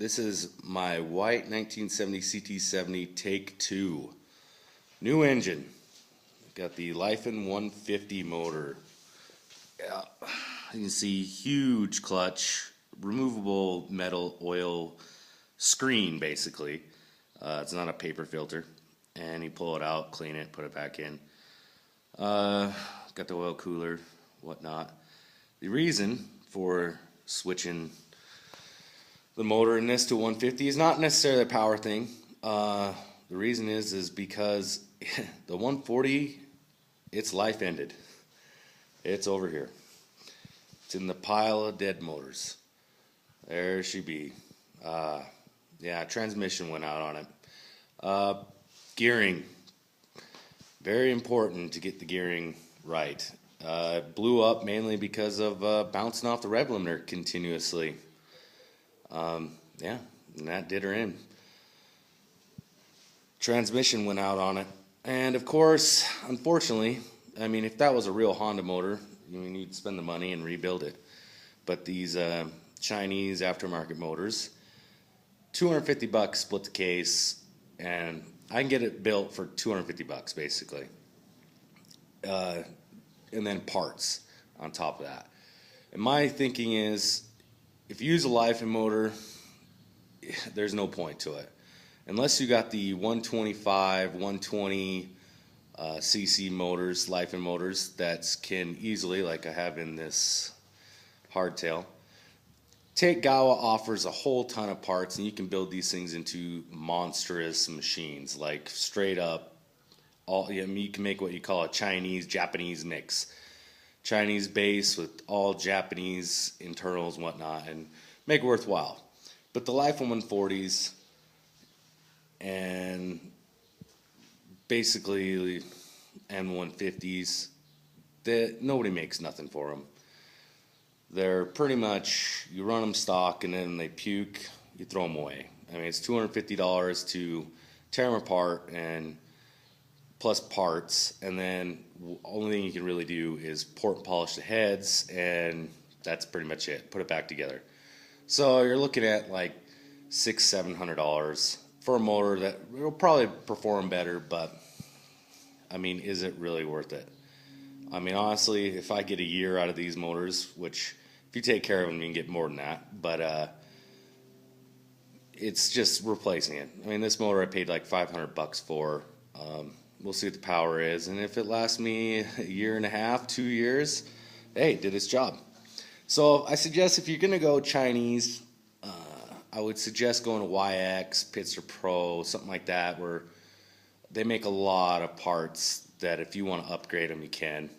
This is my white 1970 ct70 take 2. New engine. Got the Lifan 150 motor. Yeah, you can see huge clutch, removable metal oil screen basically. It's not a paper filter. And you pull it out, clean it, put it back in. Got the oil cooler, whatnot. The reason for switching the motor in this to 150 is not necessarily a power thing. The reason is because the 140, its life ended. It's over here. It's in the pile of dead motors. There she be. Yeah, transmission went out on it. Gearing. Very important to get the gearing right. It blew up mainly because of bouncing off the rev limiter continuously. Yeah, and that did her in. Transmission went out on it. And of course, unfortunately, I mean, if that was a real Honda motor, you'd spend the money and rebuild it. But these Chinese aftermarket motors, $250 split the case, and I can get it built for $250 basically. And then parts on top of that. And my thinking is, if you use a Lifan motor, there's no point to it. Unless you got the 125, 120 cc motors, Lifan motors, that can easily, like I have in this hardtail. Gawa offers a whole ton of parts, and you can build these things into monstrous machines, like straight up. You can make what you call a Chinese-Japanese mix. Chinese base with all Japanese internals and whatnot, and make it worthwhile. But the Lifan 140s and basically M150s, nobody makes nothing for them. They're pretty much, you run them stock and then they puke, you throw them away. I mean, it's $250 to tear them apart and plus parts, and then the only thing you can really do is port and polish the heads, and that's pretty much it. Put it back together. So you're looking at like $600-700 for a motor that will probably perform better, but I mean, is it really worth it? I mean, honestly, if I get a year out of these motors, which if you take care of them, you can get more than that, but it's just replacing it. I mean, this motor I paid like $500 for. We'll see what the power is, and if it lasts me a year and a half, 2 years, hey, did its job. So I suggest if you're going to go Chinese, I would suggest going to YX, Pitzer Pro, something like that, where they make a lot of parts that if you want to upgrade them, you can.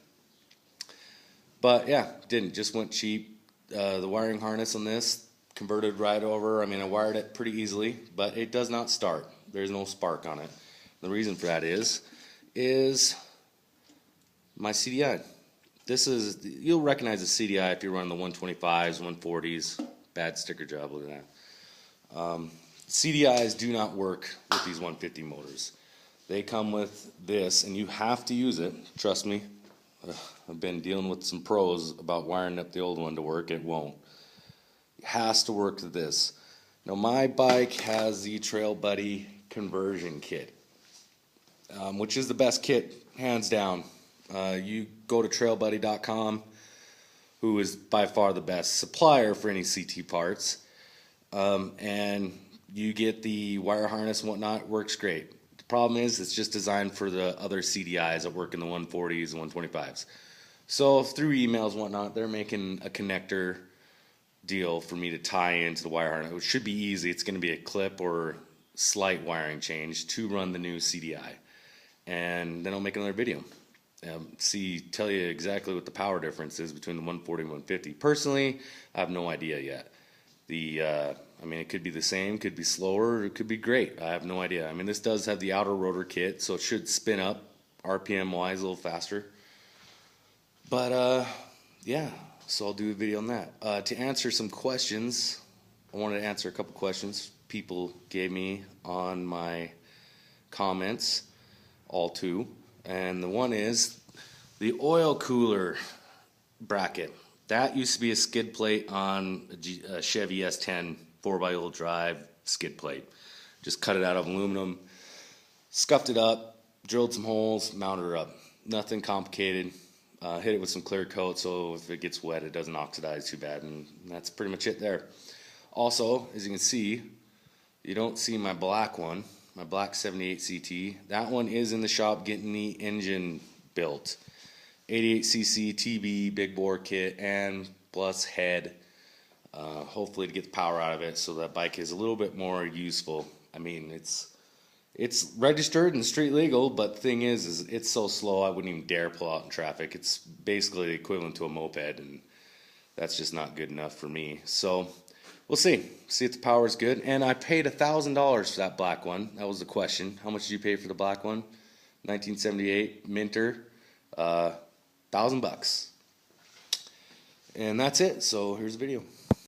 But yeah, just went cheap. The wiring harness on this converted right over. I mean, I wired it pretty easily, but it does not start. There's no spark on it. The reason for that is my CDI. You'll recognize the CDI if you're running the 125s, 140s. Bad sticker job, look at that. CDIs do not work with these 150 motors. They come with this, and you have to use it. Trust me. I've been dealing with some pros about wiring up the old one to work. It won't. It has to work with this. Now, my bike has the Trail Buddy conversion kit, which is the best kit, hands down. You go to trailbuddy.com, who is by far the best supplier for any CT parts, and you get the wire harness and whatnot. Works great. The problem is it's just designed for the other CDIs that work in the 140s and 125s. So through emails and whatnot, they're making a connector deal for me to tie into the wire harness. It should be easy. It's going to be a clip or slight wiring change to run the new CDI, and then I'll make another video. Tell you exactly what the power difference is between the 140 and 150. Personally, I have no idea yet. I mean, it could be the same, could be slower, or it could be great. I have no idea. I mean, this does have the outer rotor kit, so it should spin up RPM-wise a little faster. But, yeah, so I'll do a video on that. To answer some questions, I wanted to answer a couple questions people gave me on my comments, all two. And the one is the oil cooler bracket. That used to be a skid plate on a Chevy S10 4x drive skid plate. Just cut it out of aluminum, scuffed it up, drilled some holes, mounted her up. Nothing complicated. Hit it with some clear coat so if it gets wet it doesn't oxidize too bad, and that's pretty much it there. Also, as you can see, you don't see my black one, my black 78 CT. That one is in the shop getting the engine built. 88cc TB big bore kit and plus head, hopefully to get the power out of it so that bike is a little bit more useful. I mean, it's registered and street legal, but the thing is it's so slow I wouldn't even dare pull out in traffic. It's basically the equivalent to a moped, and that's just not good enough for me. So we'll see if the power is good. And I paid $1,000 for that black one. That was the question. How much did you pay for the black one? 1978 Minter, $1,000 bucks. And that's it. So here's the video.